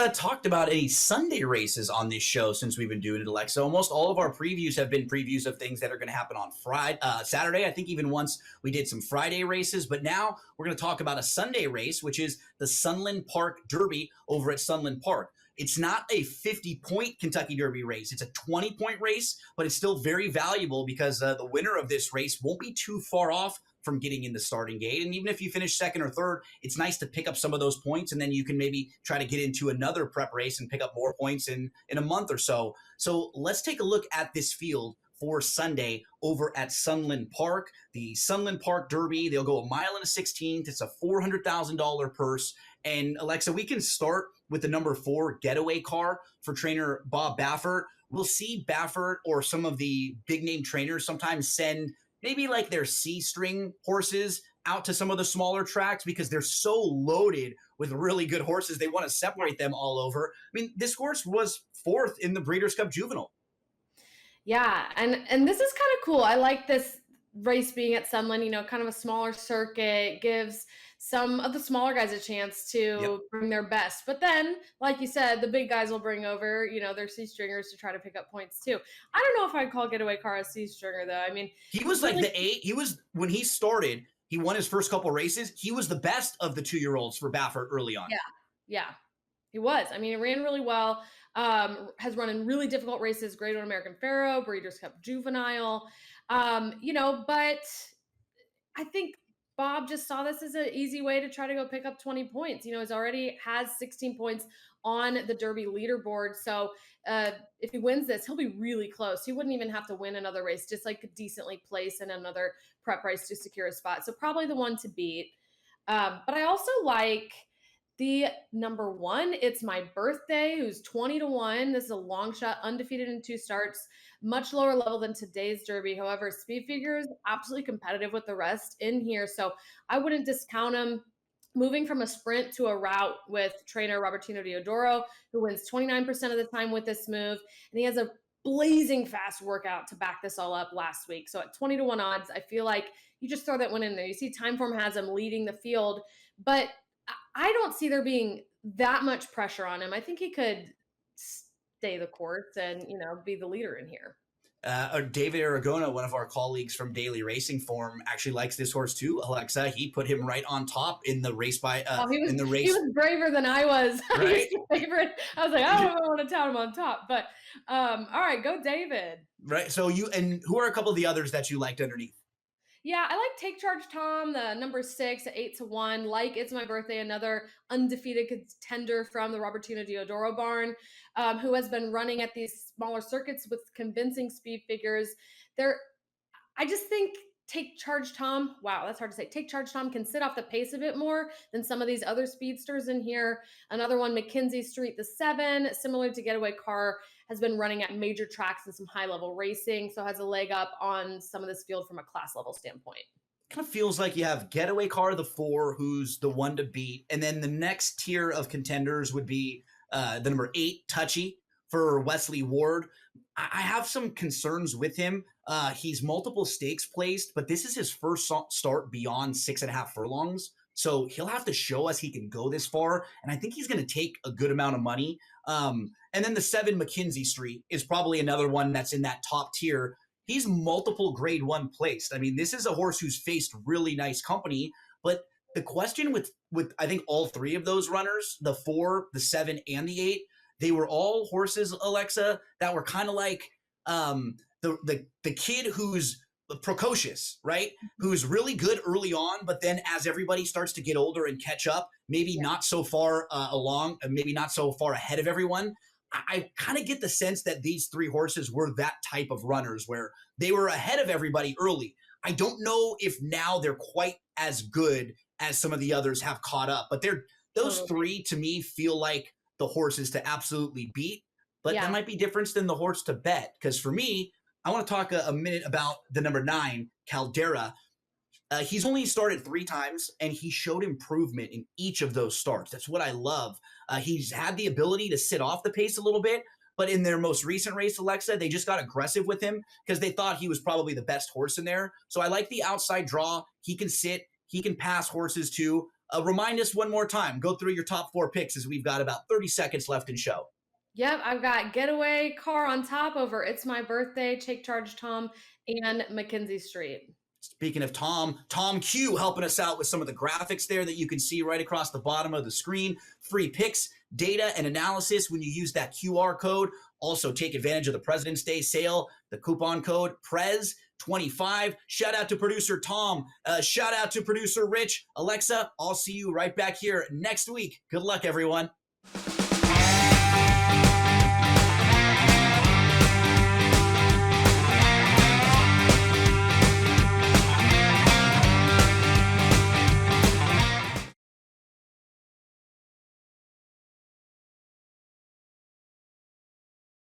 talked about any Sunday races on this show since we've been doing it, Alexa. Almost all of our previews have been previews of things that are going to happen on Saturday. I think even once we did some Friday races, but now we're going to talk about a Sunday race, which is the Sunland Park Derby over at Sunland Park. It's not a 50-point Kentucky Derby race. It's a 20-point race, but it's still very valuable because the winner of this race won't be too far off from getting in the starting gate. And even if you finish second or third, it's nice to pick up some of those points, and then you can maybe try to get into another prep race and pick up more points in a month or so. So let's take a look at this field for Sunday over at Sunland Park. The Sunland Park Derby, they'll go 1 1/16 miles. It's a $400,000 purse. And Alexa, we can start with the number 4 getaway car for trainer Bob Baffert. We'll see Baffert or some of the big name trainers sometimes send maybe like their C-string horses out to some of the smaller tracks because they're so loaded with really good horses. They want to separate them all over. I mean, this horse was 4th in the Breeders' Cup Juvenile. Yeah, and this is kind of cool. I like this race being at Sunland, kind of a smaller circuit, gives some of the smaller guys a chance to bring their best. But then, like you said, the big guys will bring over, their C-stringers to try to pick up points too. I don't know if I'd call Getaway Car a C-stringer, though. I mean, he was like the 8. When he started, he won his first couple races. He was the best of the 2-year-olds for Baffert early on. Yeah, he was. I mean, he ran really well, has run in really difficult races, Grade 1 American Pharoah, Breeders' Cup Juvenile, but I think Bob just saw this as an easy way to try to go pick up 20 points. He's already has 16 points on the Derby leaderboard. So if he wins this, he'll be really close. He wouldn't even have to win another race, just like decently place in another prep race to secure a spot. So probably the one to beat. But I also like the number 1, It's My Birthday, who's 20-1. This is a long shot, undefeated in 2 starts, much lower level than today's Derby. However, speed figures absolutely competitive with the rest in here. So I wouldn't discount him. Moving from a sprint to a route with trainer Robertino Diodoro, who wins 29% of the time with this move. And he has a blazing fast workout to back this all up last week. So at 20-1 odds, I feel like you just throw that one in there. You see Timeform has him leading the field, but I don't see there being that much pressure on him. I think he could stay the course and, be the leader in here. David Aragona, one of our colleagues from Daily Racing Form, actually likes this horse too, Alexa. He put him right on top in the race in the race. He was braver than I was. Right? Favorite. I was like, I don't want to tout him on top. But all right, go David. Right. So who are a couple of the others that you liked underneath? Yeah, I like Take Charge Tom, the number 6 at 8-1. Like It's My Birthday, another undefeated contender from the Robertino Diodoro barn, who has been running at these smaller circuits with convincing speed figures. I just think Take Charge Tom, wow, that's hard to say. Take Charge Tom can sit off the pace a bit more than some of these other speedsters in here. Another one, McKenzie Street, the 7, similar to Getaway Car, has been running at major tracks and some high-level racing, so has a leg up on some of this field from a class level standpoint. Kind of feels like you have Getaway Car, the 4, who's the one to beat, and then the next tier of contenders would be the number 8, Touchy, for Wesley Ward. I have some concerns with him. He's multiple stakes placed, but this is his first start beyond 6.5 furlongs. So he'll have to show us he can go this far, and I think he's going to take a good amount of money. And then the 7, McKenzie Street, is probably another one that's in that top tier. He's multiple Grade 1 placed. I mean, this is a horse who's faced really nice company, but the question with I think all 3 of those runners, the 4, the 7, and the 8, they were all horses, Alexa, that were kind of like the kid who's precocious, right? Who's really good early on, but then as everybody starts to get older and catch up, maybe not so far along, maybe not so far ahead of everyone. I kind of get the sense that these 3 horses were that type of runners where they were ahead of everybody early. I don't know if now they're quite as good as some of the others have caught up, but those 3 to me feel like the horses to absolutely beat, but that might be different than the horse to bet. Because for me, I want to talk a minute about the number 9, Caldera. He's only started 3 times, and he showed improvement in each of those starts. That's what I love. He's had the ability to sit off the pace a little bit, but in their most recent race, Alexa, they just got aggressive with him because they thought he was probably the best horse in there. So I like the outside draw. He can sit. He can pass horses too. Remind us one more time. Go through your top 4 picks as we've got about 30 seconds left in show. Yep, I've got Getaway Car on top over It's My Birthday, Take Charge Tom, and Mackenzie Street. Speaking of Tom Q helping us out with some of the graphics there that you can see right across the bottom of the screen. Free picks, data, and analysis when you use that QR code. Also, take advantage of the President's Day sale, the coupon code PRES25. Shout out to producer Tom. Shout out to producer Rich. Alexa, I'll see you right back here next week. Good luck, everyone.